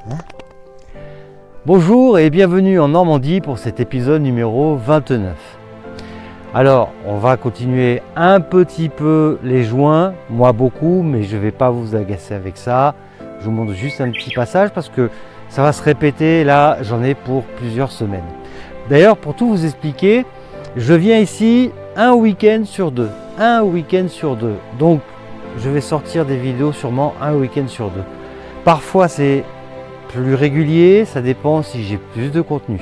Hein? Bonjour et bienvenue en Normandie pour cet épisode numéro 29. Alors, on va continuer un petit peu les joints, moi beaucoup, mais je ne vais pas vous agacer avec ça. Je vous montre juste un petit passage parce que ça va se répéter, là j'en ai pour plusieurs semaines. D'ailleurs, pour tout vous expliquer, je viens ici un week-end sur deux. Donc, je vais sortir des vidéos sûrement un week-end sur deux. Parfois, c'est plus régulier, ça dépend si j'ai plus de contenu.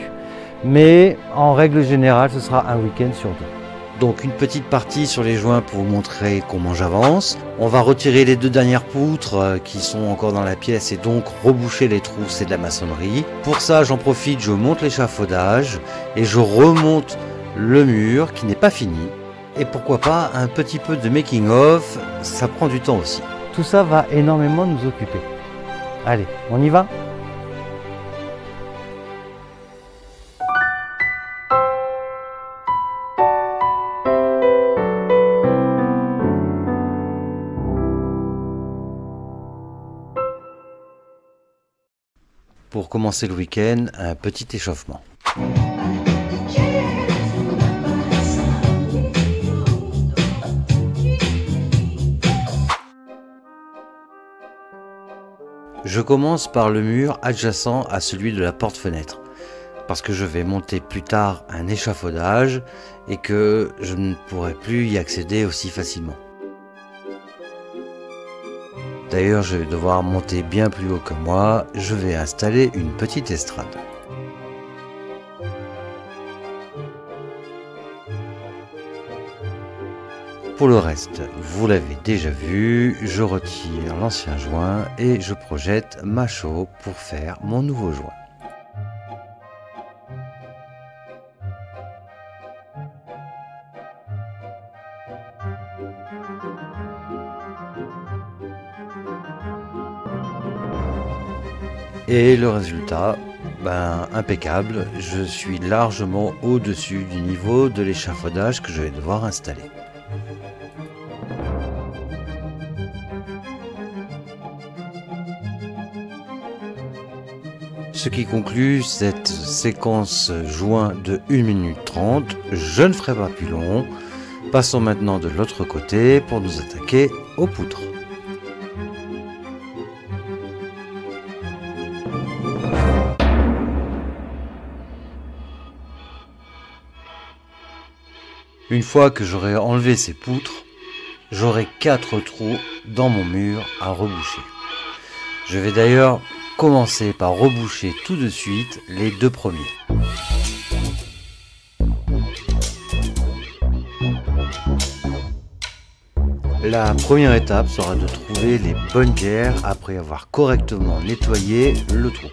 Mais en règle générale, ce sera un week-end sur deux. Donc une petite partie sur les joints pour vous montrer comment j'avance. On va retirer les deux dernières poutres qui sont encore dans la pièce et donc reboucher les trous, c'est de la maçonnerie. Pour ça, j'en profite, je monte l'échafaudage et je remonte le mur qui n'est pas fini. Et pourquoi pas un petit peu de making of, ça prend du temps aussi. Tout ça va énormément nous occuper. Allez, on y va ? Pour commencer le week-end, un petit échauffement. Je commence par le mur adjacent à celui de la porte-fenêtre, parce que je vais monter plus tard un échafaudage et que je ne pourrai plus y accéder aussi facilement. D'ailleurs, je vais devoir monter bien plus haut que moi, je vais installer une petite estrade. Pour le reste, vous l'avez déjà vu, je retire l'ancien joint et je projette ma chaux pour faire mon nouveau joint. Et le résultat, impeccable, je suis largement au-dessus du niveau de l'échafaudage que je vais devoir installer. Ce qui conclut cette séquence joint de 1 minute 30, je ne ferai pas plus long. Passons maintenant de l'autre côté pour nous attaquer aux poutres. Une fois que j'aurai enlevé ces poutres, j'aurai 4 trous dans mon mur à reboucher. Je vais d'ailleurs commencer par reboucher tout de suite les 2 premiers. La première étape sera de trouver les bonnes pierres après avoir correctement nettoyé le trou.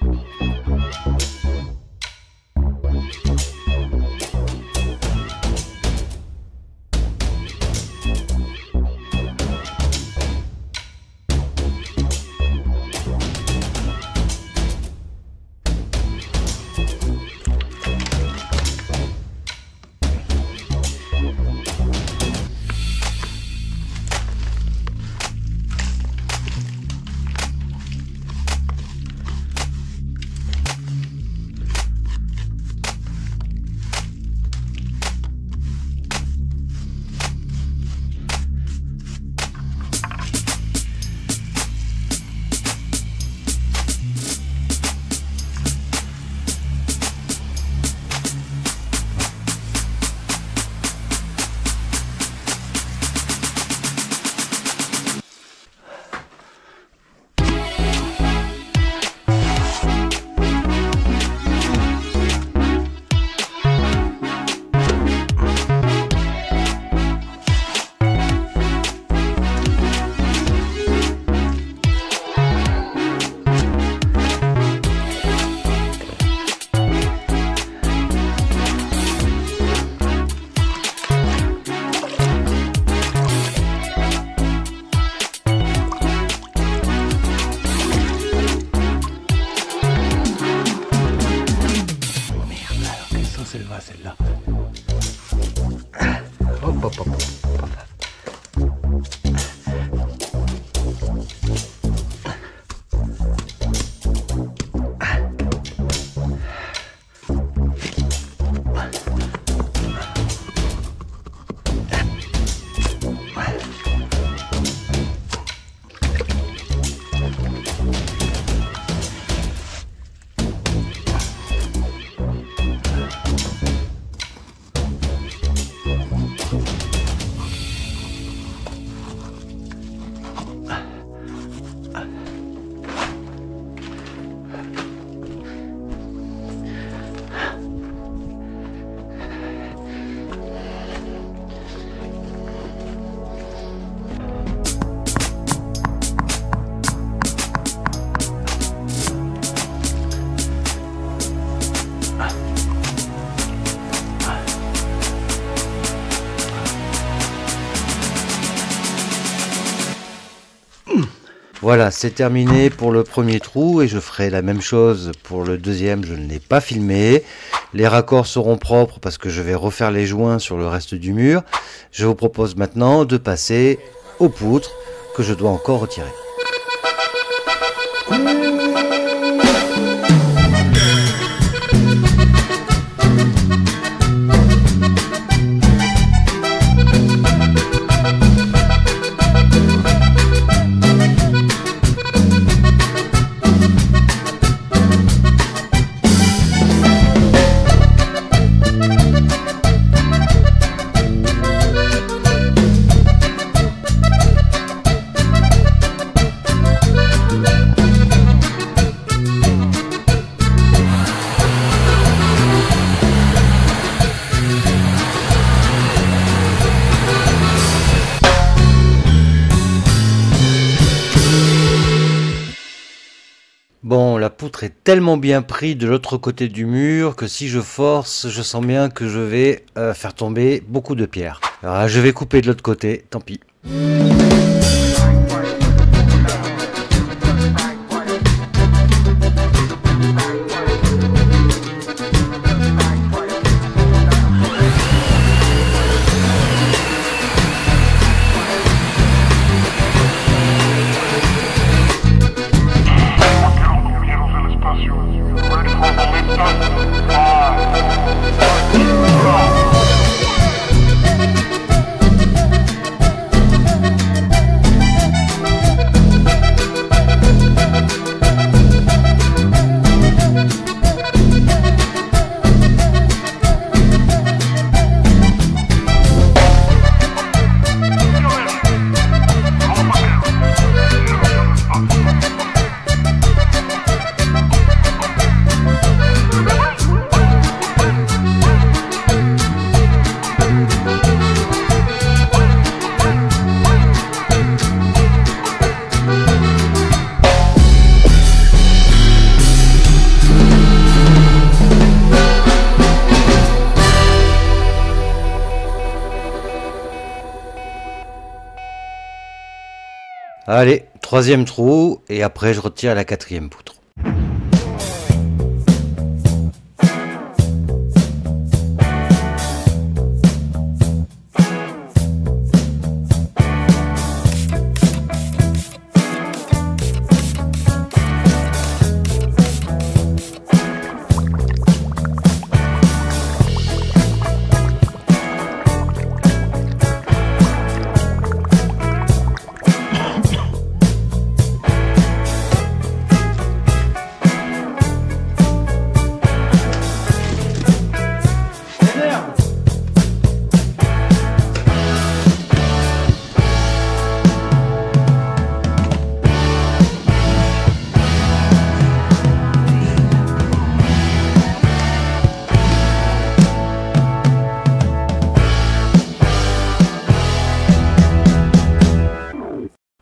Voilà, c'est terminé pour le premier trou et je ferai la même chose pour le deuxième, je ne l'ai pas filmé. Les raccords seront propres parce que je vais refaire les joints sur le reste du mur. Je vous propose maintenant de passer aux poutres que je dois encore retirer. Bon, la poutre est tellement bien prise de l'autre côté du mur que si je force, je sens bien que je vais faire tomber beaucoup de pierres. Alors, je vais couper de l'autre côté, tant pis. Allez, troisième trou, et après je retire la quatrième poutre.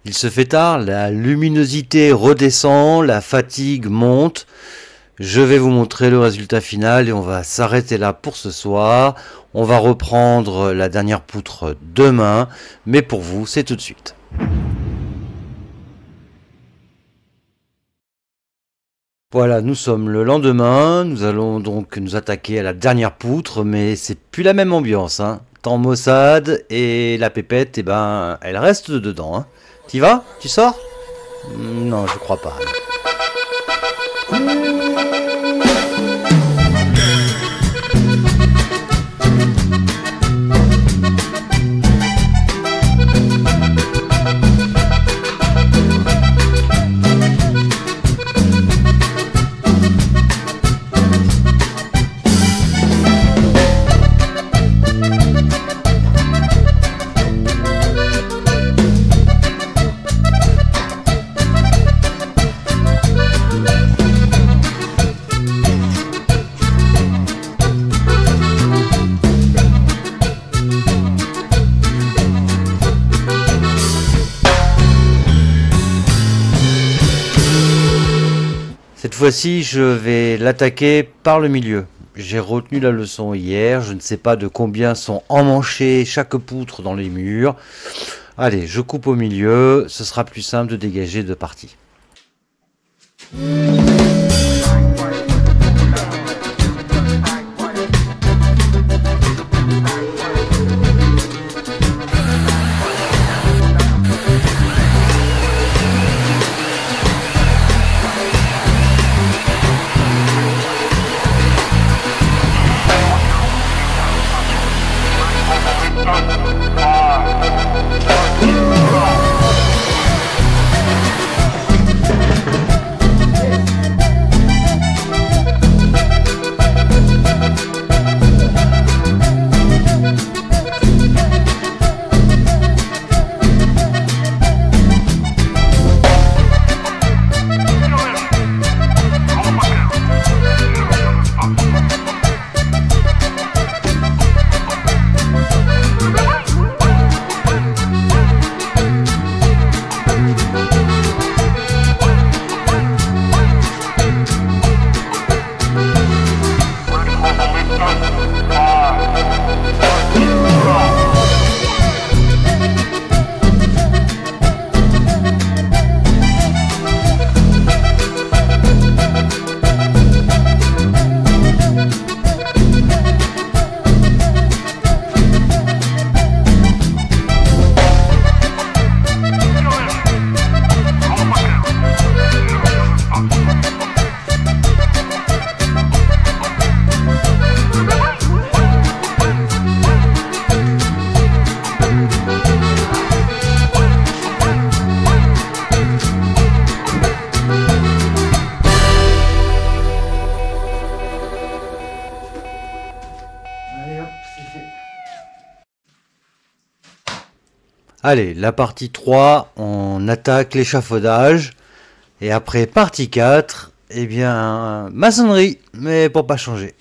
Il se fait tard, la luminosité redescend, la fatigue monte. Je vais vous montrer le résultat final et on va s'arrêter là pour ce soir. On va reprendre la dernière poutre demain, mais pour vous, c'est tout de suite. Voilà, nous sommes le lendemain, nous allons donc nous attaquer à la dernière poutre, mais c'est plus la même ambiance, hein. Temps maussade et la pépette, eh ben, elle reste dedans, hein. T'y vas? Tu sors? Non, je crois pas. Cette fois-ci, je vais l'attaquer par le milieu. J'ai retenu la leçon hier, je ne sais pas de combien sont emmanchées chaque poutre dans les murs. Allez, je coupe au milieu, ce sera plus simple de dégager deux parties. Allez, la partie 3, on attaque l'échafaudage. Et après partie 4, eh bien, maçonnerie, mais pour pas changer.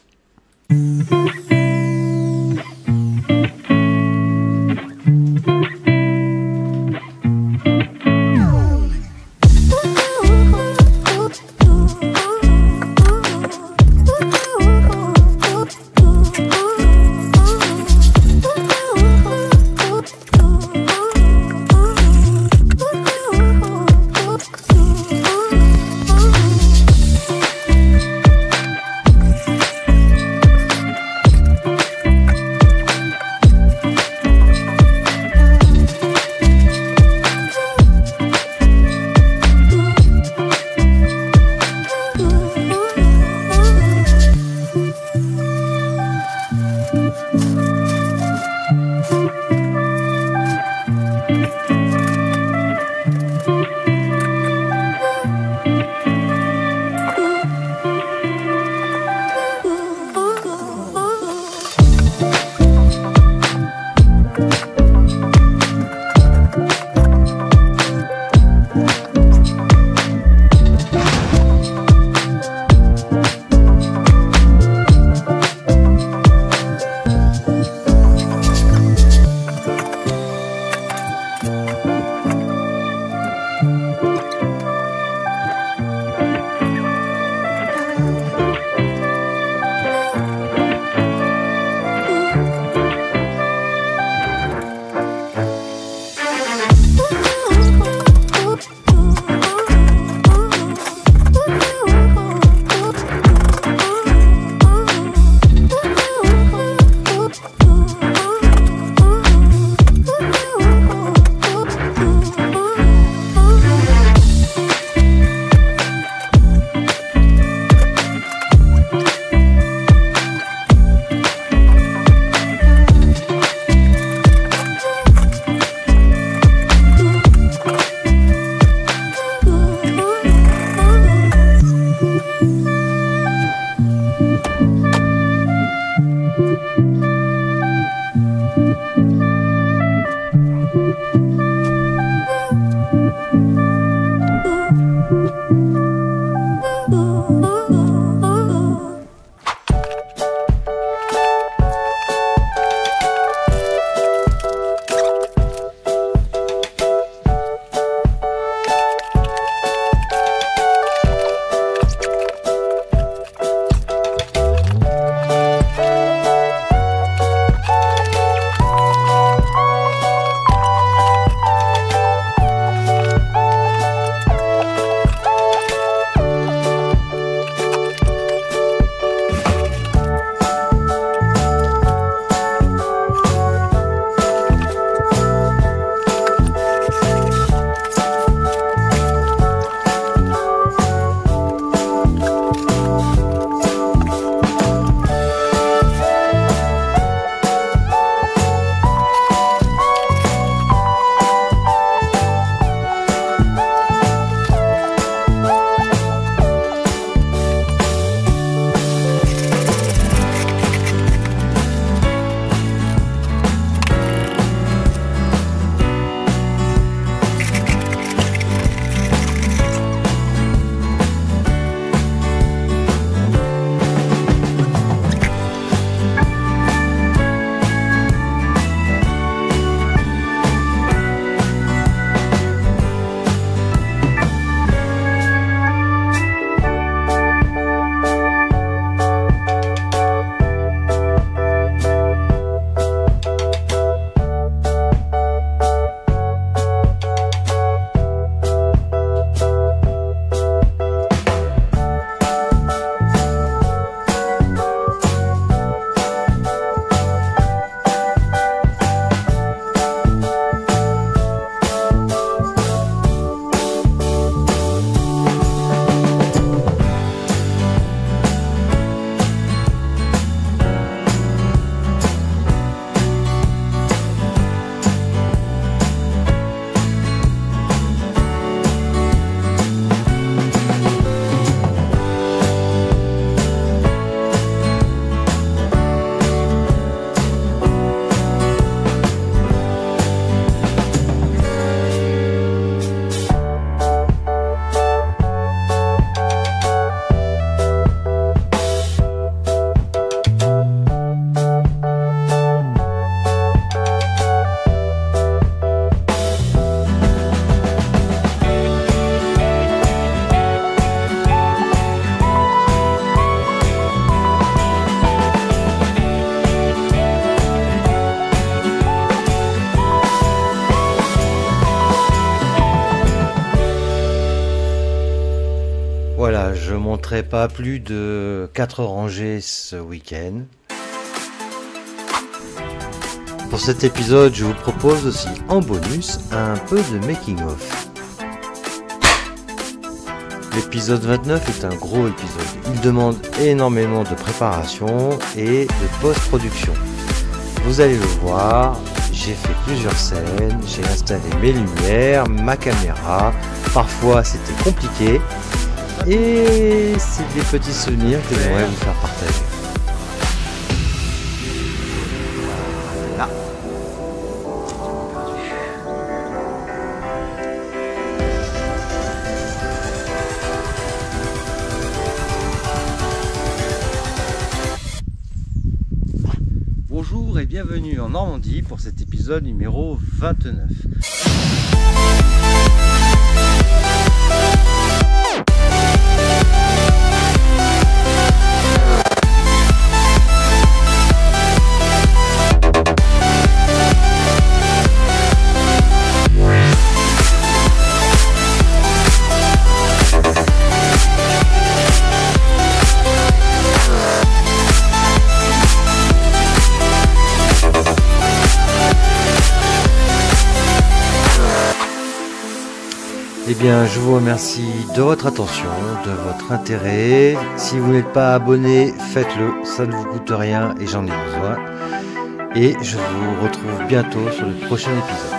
Voilà, je ne monterai pas plus de 4 rangées ce week-end. Pour cet épisode, je vous propose aussi en bonus un peu de making-of. L'épisode 29 est un gros épisode. Il demande énormément de préparation et de post-production. Vous allez le voir, j'ai fait plusieurs scènes, j'ai installé mes lumières, ma caméra. Parfois c'était compliqué et c'est des petits souvenirs que j'aimerais vous faire partager. Là. Bonjour et bienvenue en Normandie pour cet épisode numéro 29. Eh bien, je vous remercie de votre attention, de votre intérêt. Si vous n'êtes pas abonné, faites-le, ça ne vous coûte rien et j'en ai besoin. Et je vous retrouve bientôt sur le prochain épisode.